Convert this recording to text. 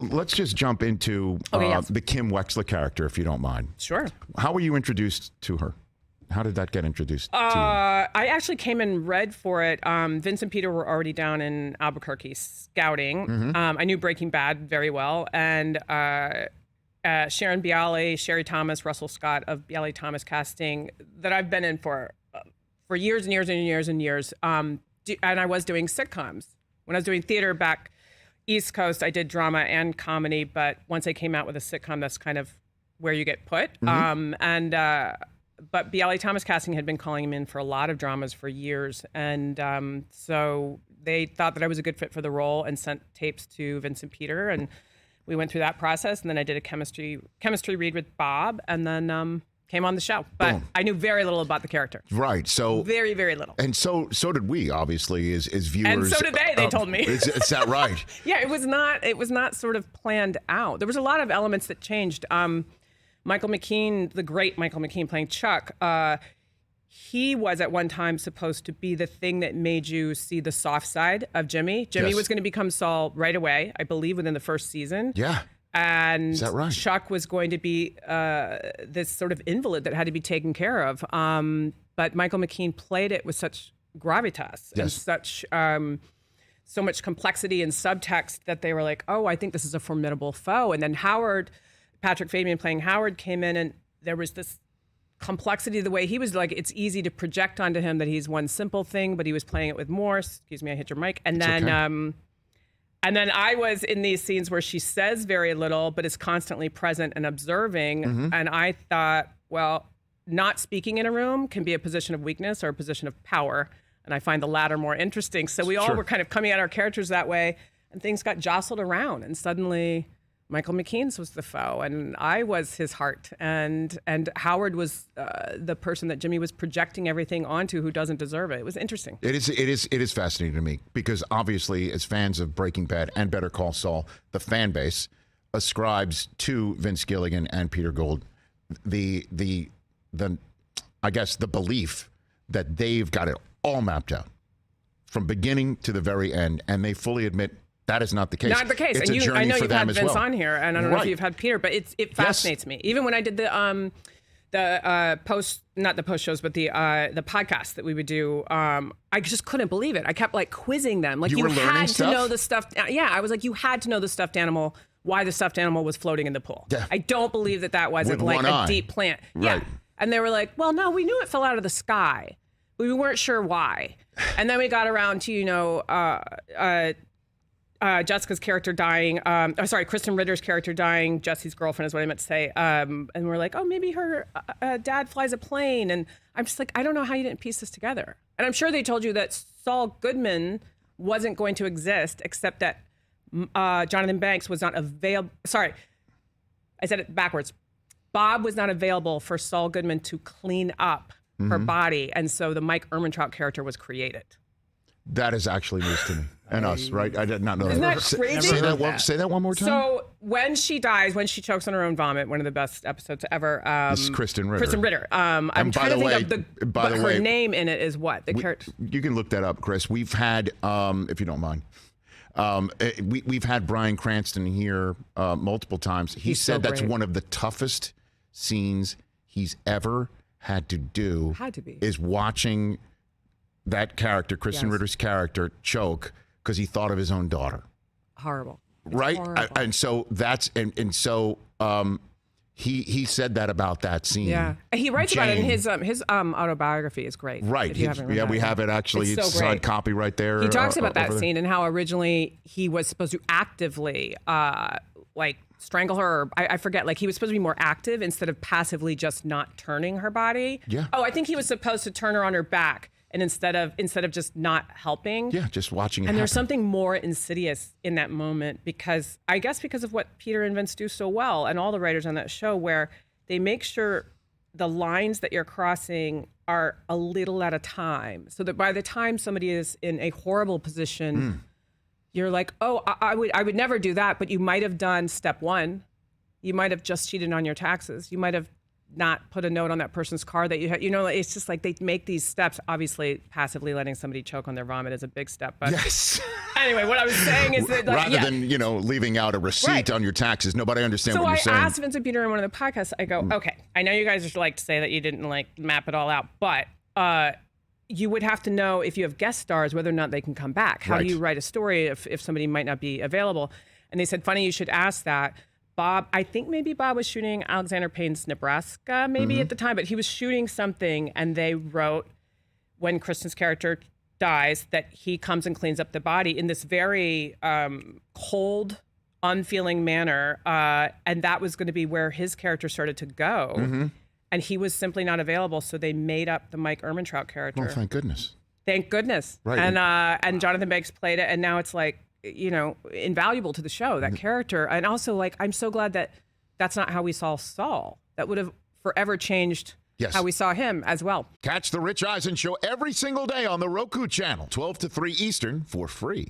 let's just jump into the Kim Wexler character, if you don't mind. Sure. How were you introduced to her? How did that get introduced to you? I actually came and read for it. Vince and Peter were already down in Albuquerque scouting. Mm-hmm. I knew Breaking Bad very well. And Sharon Bialy, Sherry Thomas, Russell Scott of Bialy Thomas Casting that I've been in for years and years and years and years. And I was doing sitcoms. When I was doing theater back East Coast, I did drama and comedy. But once I came out with a sitcom, that's kind of where you get put. Mm-hmm. But Bialy Thomas Casting had been calling him in for a lot of dramas for years. And so they thought that I was a good fit for the role and sent tapes to Vince and Peter. And we went through that process. And then I did a chemistry read with Bob and then came on the show. But Boom. I knew very little about the character. Right. So very, very little. And so did we, obviously, as viewers. And so did they told me. Is that right? Yeah, it was not sort of planned out. There was a lot of elements that changed. Michael McKean, the great Michael McKean playing Chuck, he was at one time supposed to be the thing that made you see the soft side of Jimmy. Jimmy was going to become Saul right away, I believe, within the first season. Yeah. And is that right? Chuck was going to be this sort of invalid that had to be taken care of. But Michael McKean played it with such gravitas and such so much complexity and subtext that they were like, oh, I think this is a formidable foe. And then Patrick Fabian playing Howard came in, and there was this complexity the way he was like, it's easy to project onto him that he's one simple thing, but he was playing it with more. Excuse me, I hit your mic. And then and then I was in these scenes where she says very little, but is constantly present and observing. Mm-hmm. And I thought, well, not speaking in a room can be a position of weakness or a position of power. And I find the latter more interesting. So we all were kind of coming at our characters that way, and things got jostled around, and suddenly Michael McKean's was the foe, and I was his heart, and Howard was the person that Jimmy was projecting everything onto, who doesn't deserve it. It was interesting. It is fascinating to me because obviously, as fans of Breaking Bad and Better Call Saul, the fan base ascribes to Vince Gilligan and Peter Gould the I guess the belief that they've got it all mapped out from beginning to the very end, and they fully admit. That is not the case. Not the case. It's and a journey I know for you've them had as Vince well. on here, and I don't know if you've had Peter, but it fascinates me. Even when I did the post shows, but the podcast that we would do, I just couldn't believe it. I kept like quizzing them. Like you had to know the stuffed. Yeah, I was like, you had to know the stuffed animal. Why the stuffed animal was floating in the pool. Yeah. I don't believe that wasn't like a deep plant. Right. Yeah. And they were like, well, no, we knew it fell out of the sky. We weren't sure why. And then we got around to Jessica's character dying. Kristen Ritter's character dying. Jesse's girlfriend is what I meant to say. And we're like, oh, maybe her dad flies a plane. And I'm just like, I don't know how you didn't piece this together. And I'm sure they told you that Saul Goodman wasn't going to exist, except that Jonathan Banks was not available. Sorry, I said it backwards. Bob was not available for Saul Goodman to clean up her body. And so the Mike Ehrmentraut character was created. That is actually news to me and us, right? I did not know Isn't that crazy? Say that one more time. So when she dies, when she chokes on her own vomit, one of the best episodes ever. This is Kristen Ritter. Kristen Ritter. I'm trying to think of her name in it is what? The character. You can look that up, Chris. We've had, if you don't mind, we've had Bryan Cranston here multiple times. He said that's one of the toughest scenes he's ever had to do. Had to be. Is watching that character, Kristen Ritter's character, choke because he thought of his own daughter. Horrible. Right? Horrible. And so that's so he said that about that scene. Yeah. He writes about it in his autobiography is great. Right. We have it actually. It's so hard copy right there. He talks about that scene and how originally he was supposed to actively strangle her, or I forget, like he was supposed to be more active instead of passively just not turning her body. Yeah. Oh, I think he was supposed to turn her on her back. And instead of just not helping, just watching it. And there's happen. something more insidious in that moment because of what Peter and Vince do so well, and all the writers on that show, where they make sure the lines that you're crossing are a little at a time, so that by the time somebody is in a horrible position, you're like, oh, I would never do that, but you might have done step one, you might have just cheated on your taxes, you might have not put a note on that person's car that you had, it's just like they make these steps. Obviously, passively letting somebody choke on their vomit is a big step. But yes. Anyway, what I was saying is that, like, rather than leaving out a receipt on your taxes, nobody understands what you're saying. So I asked Vince and Peter in one of the podcasts. I go, okay, I know you guys just like to say that you didn't like map it all out, but you would have to know if you have guest stars whether or not they can come back. How do you write a story if somebody might not be available? And they said, funny, you should ask that. Bob, I think maybe Bob was shooting Alexander Payne's Nebraska maybe at the time, but he was shooting something and they wrote when Kristen's character dies that he comes and cleans up the body in this very cold, unfeeling manner. And that was going to be where his character started to go. And he was simply not available. So they made up the Mike Ehrmentraut character. Oh, thank goodness. Thank goodness. Right. And Jonathan Banks played it. And now it's like, invaluable to the show, that character. And also, like, I'm so glad that that's not how we saw Saul. That would have forever changed how we saw him as well. Catch the Rich Eisen Show every single day on the Roku channel, 12 to 3 Eastern, for free.